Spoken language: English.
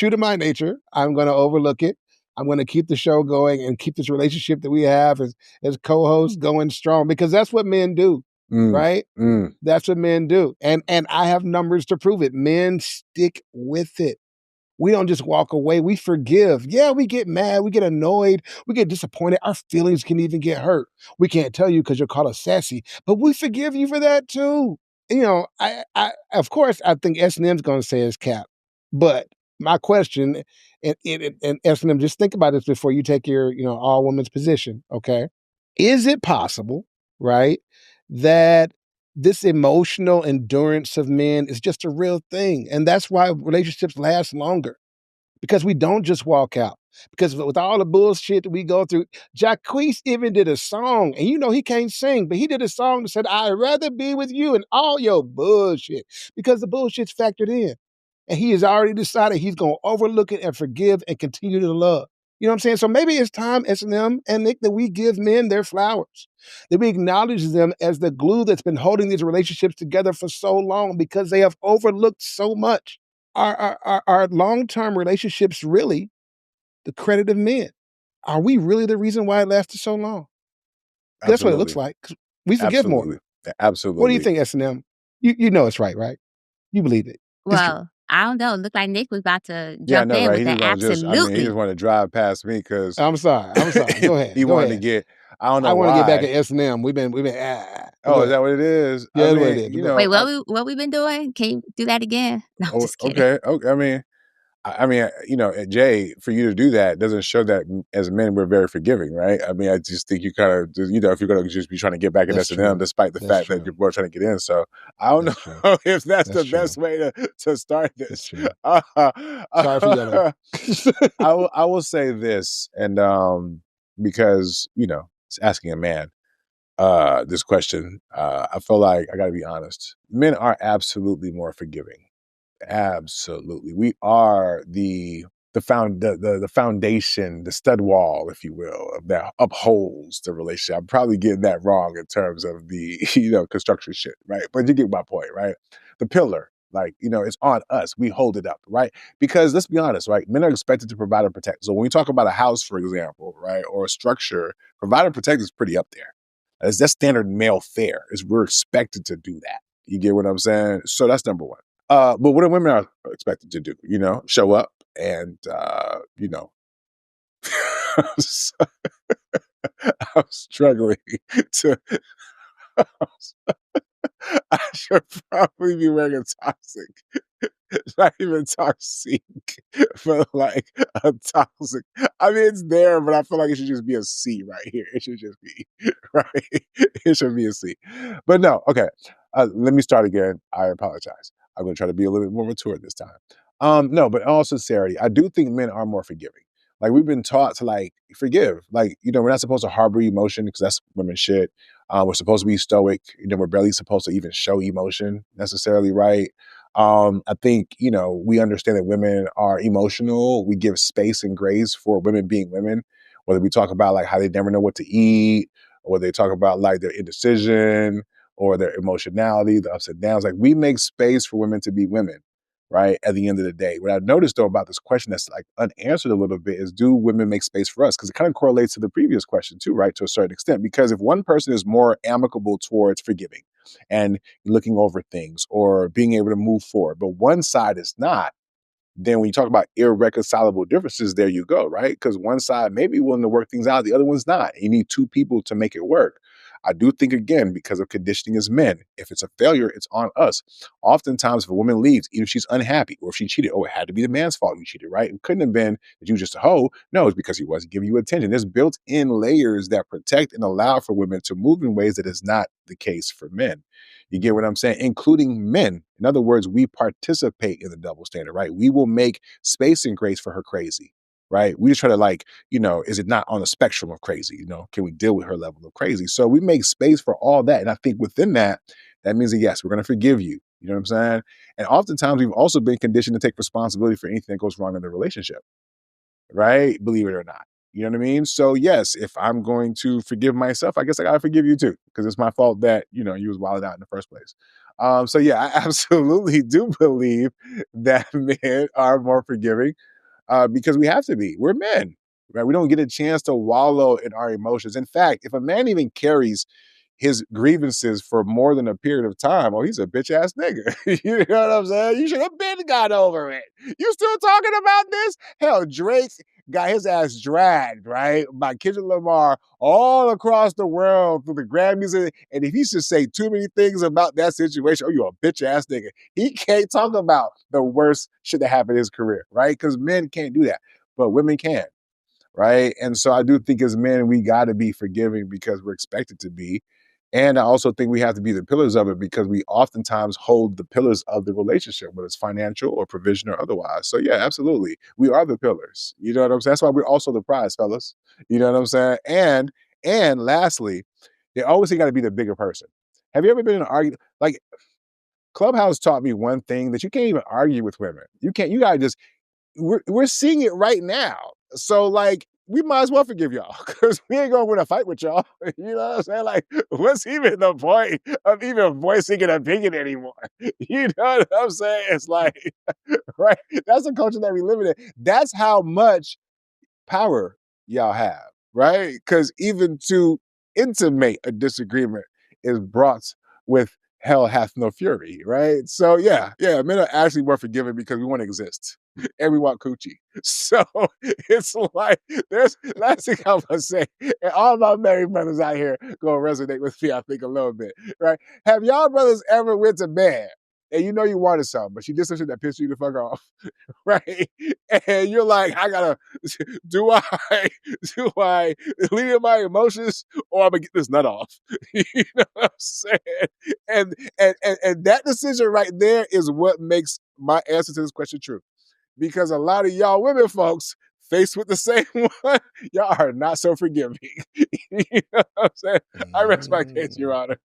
true to my nature, I'm going to overlook it. I'm going to keep the show going and keep this relationship that we have as co-hosts going strong, because that's what men do, right? That's what men do. And I have numbers to prove it. Men stick with it. We don't just walk away. We forgive. Yeah, we get mad. We get annoyed. We get disappointed. Our feelings can even get hurt. We can't tell you because you'll call us sassy, but we forgive you for that too. You know, I of course, I think S&M's going to say it's cap. But my question, and S&M, just think about this before you take your, all women's position, okay? Is it possible, right, that this emotional endurance of men is just a real thing? And that's why relationships last longer, because we don't just walk out. Because with all the bullshit that we go through, Jacquees even did a song, and he can't sing, but he did a song that said, "I'd rather be with you and all your bullshit," because the bullshit's factored in. And he has already decided he's going to overlook it and forgive and continue to love. You know what I'm saying? So maybe it's time, S&M and Nick, that we give men their flowers, that we acknowledge them as the glue that's been holding these relationships together for so long, because they have overlooked so much. Are long-term relationships really the credit of men? Are we really the reason why it lasted so long? That's what it looks like. We forgive more. Absolutely. What do you think, S&M? You know it's right? You believe it. Well, I don't know. It looked like Nick was about to jump in with that. Absolutely. He just wanted to drive past me because I'm sorry. Go ahead. He wanted to get. I don't know. I want to get back at S&M. We've been. Oh, is that what it is? Yeah, that's what it is. Wait, what we been doing? Can you do that again? No, I'm just kidding. Okay. I mean, Jay, for you to do that doesn't show that as men we're very forgiving, right? I mean, I just think you kind of, if you're going to just be trying to get back at S&M, despite the fact that you're both trying to get in. So I don't know if that's the best way to start this. Sorry for yelling. I will say this, and because it's asking a man this question, I feel like I got to be honest. Men are absolutely more forgiving. Absolutely. We are the foundation, the stud wall, if you will, that upholds the relationship. I'm probably getting that wrong in terms of the, construction shit, right? But you get my point, right? The pillar, it's on us. We hold it up, right? Because let's be honest, right? Men are expected to provide and protect. So when we talk about a house, for example, right, or a structure, provide and protect is pretty up there. That's standard male fare. We're expected to do that. You get what I'm saying? So that's number one. But what do women are expected to do? Show up and, I'm struggling to, I should probably be wearing a toxic, not even toxic, but like a toxic. I mean, it's there, but I feel like it should just be a C right here. It should just be, right? It should be a C. But no, okay. Let me start again. I apologize. I'm going to try to be a little bit more mature this time. No, but in all sincerity, I do think men are more forgiving. Like, we've been taught to forgive. We're not supposed to harbor emotion because that's women shit. We're supposed to be stoic. We're barely supposed to even show emotion necessarily, right? I think, we understand that women are emotional. We give space and grace for women being women, whether we talk about how they never know what to eat, or they talk about their indecision or their emotionality, the ups and downs. We make space for women to be women, right? At the end of the day. What I've noticed though about this question that's unanswered a little bit is, do women make space for us? Because it kind of correlates to the previous question too, right? To a certain extent, because if one person is more amicable towards forgiving and looking over things or being able to move forward, but one side is not, then when you talk about irreconcilable differences, there you go, right? Because one side may be willing to work things out, the other one's not. You need two people to make it work. I do think, again, because of conditioning as men, if it's a failure, it's on us. Oftentimes, if a woman leaves, even if she's unhappy or if she cheated, it had to be the man's fault he cheated, right? It couldn't have been that you were just a hoe. No, it's because he wasn't giving you attention. There's built-in layers that protect and allow for women to move in ways that is not the case for men. You get what I'm saying? Including men. In other words, we participate in the double standard, right? We will make space and grace for her crazy, right? We just try to is it not on the spectrum of crazy? Can we deal with her level of crazy? So we make space for all that. And I think within that means that, yes, we're going to forgive you. You know what I'm saying? And oftentimes we've also been conditioned to take responsibility for anything that goes wrong in the relationship, right? Believe it or not. You know what I mean? So yes, if I'm going to forgive myself, I guess I got to forgive you too, because it's my fault that, you was wilding out in the first place. So yeah, I absolutely do believe that men are more forgiving because we have to be. We're men, right? We don't get a chance to wallow in our emotions. In fact, if a man even carries his grievances for more than a period of time, oh, he's a bitch ass nigga. You know what I'm saying? You should have been got over it. You still talking about this? Hell, Drake got his ass dragged, right, by Kendrick Lamar all across the world through the Grammys. And if he should say too many things about that situation, oh, you a bitch ass nigga. He can't talk about the worst shit that happened in his career, right? Because men can't do that, but women can, right? And so I do think as men, we got to be forgiving because we're expected to be. And I also think we have to be the pillars of it because we oftentimes hold the pillars of the relationship, whether it's financial or provision or otherwise. So yeah, absolutely. We are the pillars. You know what I'm saying? That's why we're also the prize, fellas. You know what I'm saying? And lastly, they always got to be the bigger person. Have you ever been in an argument? Like Clubhouse taught me one thing that you can't even argue with women. You gotta just, we're seeing it right now. So like, we might as well forgive y'all because we ain't gonna win a fight with y'all. You know what I'm saying? Like, what's even the point of even voicing an opinion anymore? You know what I'm saying? It's like, right? That's the culture that we live in. That's how much power y'all have, right? Because even to intimate a disagreement is brought with hell hath no fury, right? So yeah, men are actually more forgiving because we want to exist and we want coochie. So it's like, there's last thing I'm gonna say, and all my married brothers out here gonna resonate with me, I think, a little bit, right? Have y'all brothers ever went to bed and you know you wanted something, but she did something that pissed you the fuck off, right? And you're like, I gotta, do I lean in my emotions or I'm gonna get this nut off? You know what I'm saying? And that decision right there is what makes my answer to this question true. Because a lot of y'all women folks faced with the same one, y'all are not so forgiving. You know what I'm saying? I rest my case, Your Honor.